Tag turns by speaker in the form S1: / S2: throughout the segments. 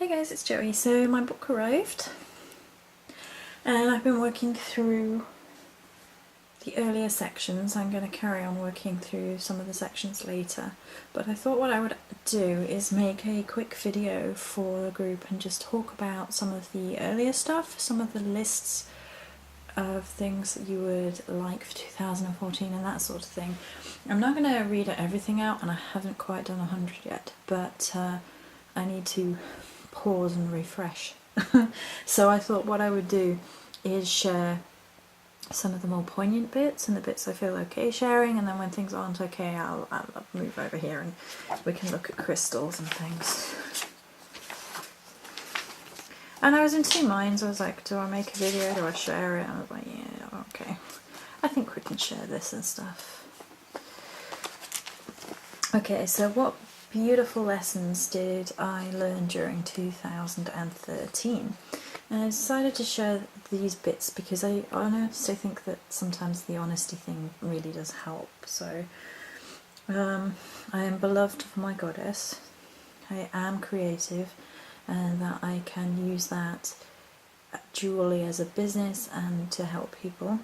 S1: Hey guys, it's Joey. So my book arrived and I've been working through the earlier sections. I'm going to carry on working through some of the sections later, but I thought what I would do is make a quick video for the group and just talk about some of the earlier stuff, some of the lists of things that you would like for 2014 and that sort of thing. I'm not going to read everything out, and I haven't quite done 100 yet, but I need to pause and refresh. So I thought what I would do is share some of the more poignant bits and the bits I feel okay sharing, and then when things aren't okay I'll move over here and we can look at crystals and things. And I was in two minds. I was like, do I make a video, do I share it? And I was like, yeah, okay, I think we can share this and stuff. Okay, so what beautiful lessons did I learn during 2013? And I decided to share these bits because I honestly think that sometimes the honesty thing really does help. So I am beloved of my goddess, I am creative, and that I can use that dually as a business and to help people.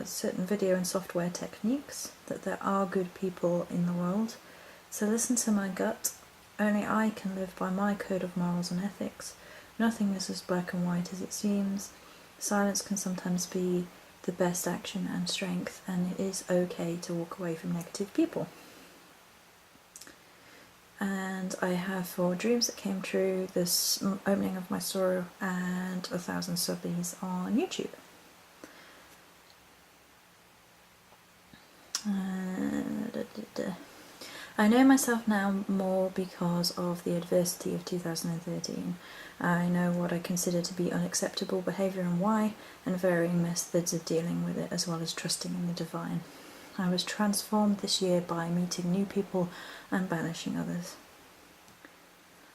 S1: Certain video and software techniques, that there are good people in the world. So listen to my gut. Only I can live by my code of morals and ethics. Nothing is as black and white as it seems. Silence can sometimes be the best action and strength, and it is okay to walk away from negative people. And I have 4 dreams that came true, this opening of my store, and 1,000 subbies on YouTube. I know myself now more because of the adversity of 2013. I know what I consider to be unacceptable behaviour and why, and varying methods of dealing with it, as well as trusting in the divine. I was transformed this year by meeting new people and banishing others.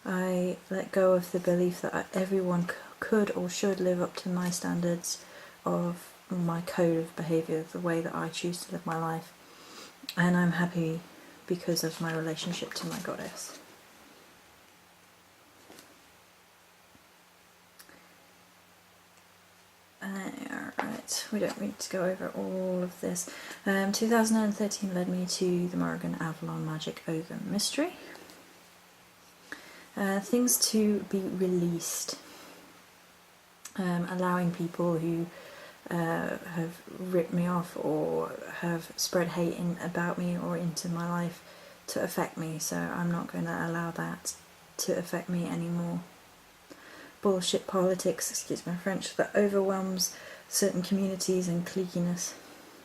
S1: I let go of the belief that everyone could or should live up to my standards of my code of behaviour, the way that I choose to live my life. And I'm happy because of my relationship to my goddess. Alright, we don't need to go over all of this. 2013 led me to the Morrigan Avalon Magic Ogre Mystery. Things to be released. Allowing people who have ripped me off or have spread hate about me or into my life to affect me, so I'm not going to allow that to affect me anymore. Bullshit politics, excuse my French, that overwhelms certain communities and cliquiness,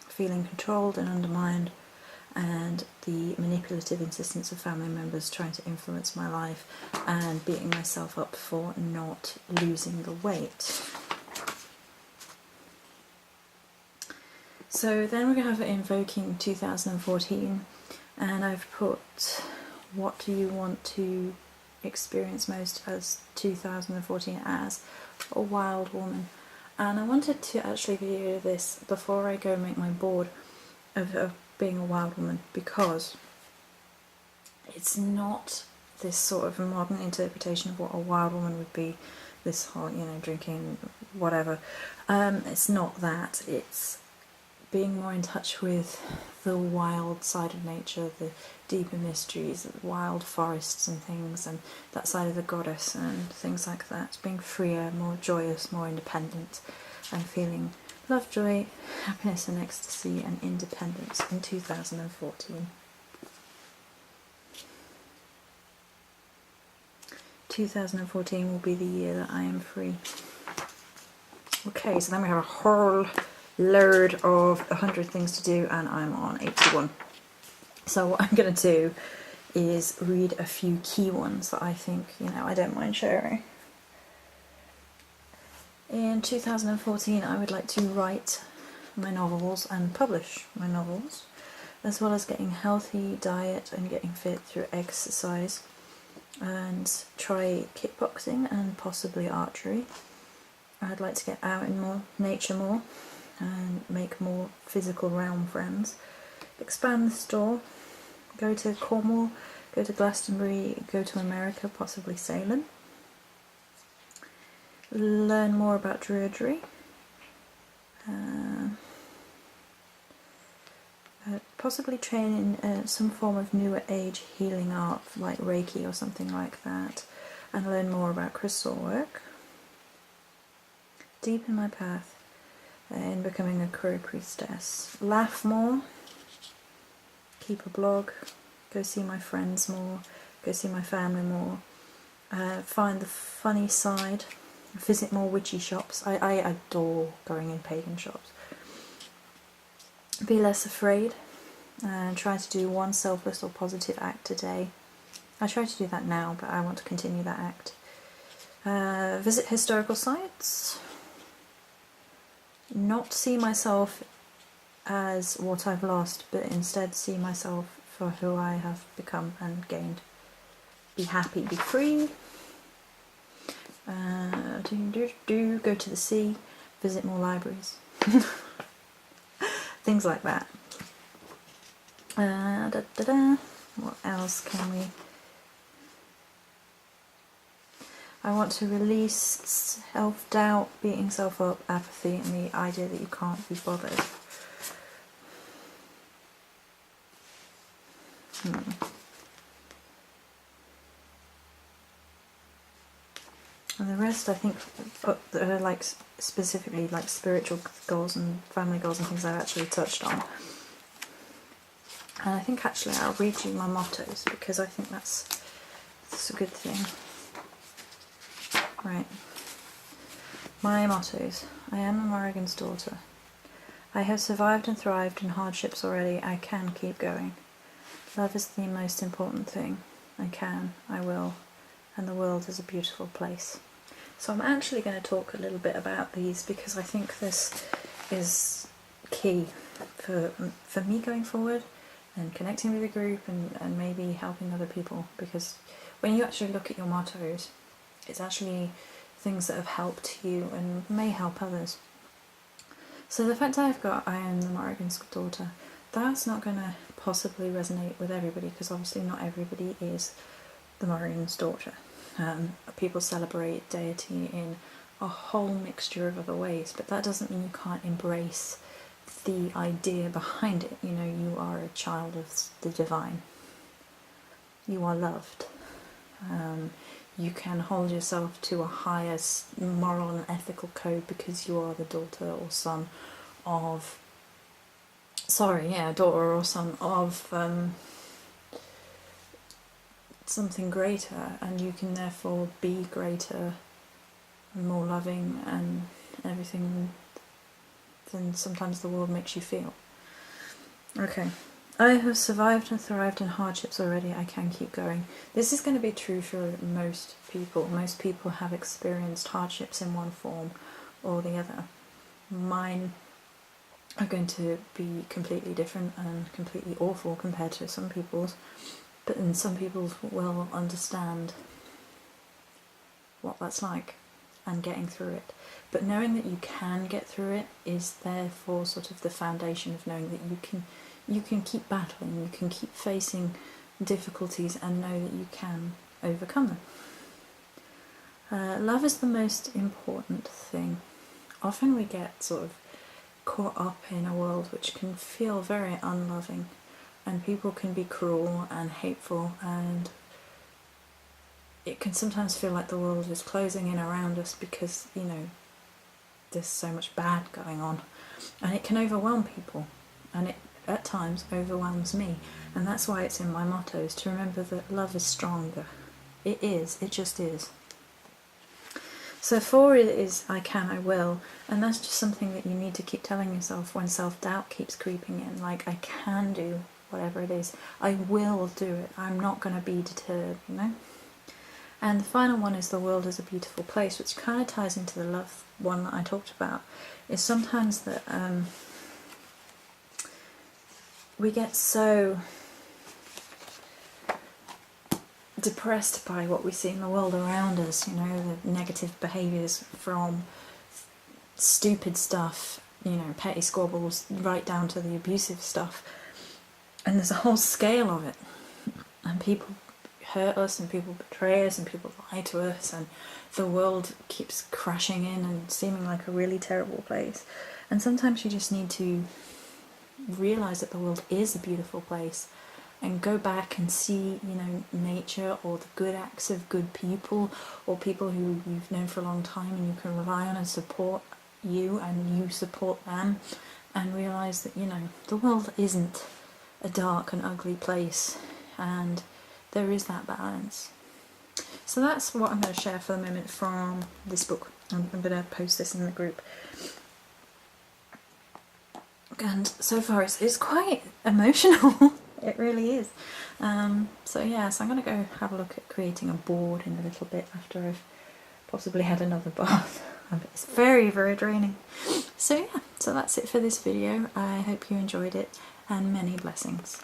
S1: feeling controlled and undermined, and the manipulative insistence of family members trying to influence my life and beating myself up for not losing the weight. So then we're going to have Invoking 2014, and I've put, what do you want to experience most as 2014 as a wild woman? And I wanted to actually video this before I go make my board of being a wild woman, because it's not this sort of modern interpretation of what a wild woman would be, this whole, drinking, whatever. It's not that. It's being more in touch with the wild side of nature, the deeper mysteries, the wild forests and things, and that side of the goddess and things like that. Being freer, more joyous, more independent, and feeling love, joy, happiness and ecstasy and independence in 2014. 2014 will be the year that I am free. Okay, so then we have a whole load of 100 things to do, and I'm on 81. So what I'm going to do is read a few key ones that I think, I don't mind sharing. In 2014 I would like to write my novels and publish my novels, as well as getting healthy diet and getting fit through exercise, and try kickboxing and possibly archery. I'd like to get out in nature more and make more physical realm friends, expand the store, go to Cornwall go to Glastonbury, go to America, possibly Salem. Learn more about Druidry. Possibly train in some form of newer age healing art like Reiki or something like that, and learn more about crystal work. Deepen my path in becoming a crow priestess. Laugh more. Keep a blog. Go see my friends more. Go see my family more. Find the funny side. Visit more witchy shops. I adore going in pagan shops. Be less afraid. Try to do one selfless or positive act a day. I try to do that now, but I want to continue that act. Visit historical sites. Not see myself as what I've lost, but instead see myself for who I have become and gained. Be happy, be free. Go to the sea. Visit more libraries. Things like that. What else can we... I want to release self-doubt, beating self up, apathy, and the idea that you can't be bothered. And the rest, I think, are like specifically like spiritual goals and family goals and things I've actually touched on. And I think actually I'll read you my mottos because I think that's a good thing. Right. My mottos. I am a Morrigan's daughter. I have survived and thrived in hardships already. I can keep going. Love is the most important thing. I can, I will, and the world is a beautiful place. So I'm actually going to talk a little bit about these because I think this is key for me going forward and connecting with a group and maybe helping other people, because when you actually look at your mottos, it's actually things that have helped you and may help others. So the fact that I've got I am the Morrigan's daughter, that's not going to possibly resonate with everybody because obviously not everybody is the Morrigan's daughter. People celebrate deity in a whole mixture of other ways, but that doesn't mean you can't embrace the idea behind it. You know, you are a child of the divine. You are loved. You can hold yourself to a higher moral and ethical code because you are the daughter or son of... daughter or son of something greater, and you can therefore be greater and more loving and everything than sometimes the world makes you feel. Okay. I have survived and thrived in hardships already. I can keep going. This is going to be true for most people. Most people have experienced hardships in one form or the other. Mine are going to be completely different and completely awful compared to some people's, but then some people will understand what that's like and getting through it. But knowing that you can get through it is therefore sort of the foundation of knowing that you can keep battling, you can keep facing difficulties and know that you can overcome them. Love is the most important thing. Often we get sort of caught up in a world which can feel very unloving, and people can be cruel and hateful, and it can sometimes feel like the world is closing in around us because, you know, there's so much bad going on, and it can overwhelm people, and it at times overwhelms me, and that's why it's in my mottos to remember that love is stronger. It just is. So 4 is I can, I will, and that's just something that you need to keep telling yourself when self-doubt keeps creeping in, like I can do whatever it is, I will do it, I'm not going to be deterred, you know? And the final one is the world is a beautiful place, which kind of ties into the love one that I talked about, is sometimes that we get so depressed by what we see in the world around us, you know, the negative behaviours from stupid stuff, you know, petty squabbles, right down to the abusive stuff. And there's a whole scale of it. and people hurt us, and people betray us, and people lie to us, and the world keeps crashing in and seeming like a really terrible place. And sometimes you just need to realise that the world is a beautiful place, and go back and see, you know, nature, or the good acts of good people, or people who you've known for a long time and you can rely on and support you, and you support them, and realise that, you know, the world isn't a dark and ugly place, and there is that balance. So that's what I'm going to share for the moment from this book. I'm going to post this in the group. And so far it's quite emotional. It really is. So yeah, so I'm going to go have a look at creating a board in a little bit after I've possibly had another bath. It's very, very draining. So yeah, so that's it for this video. I hope you enjoyed it, and many blessings.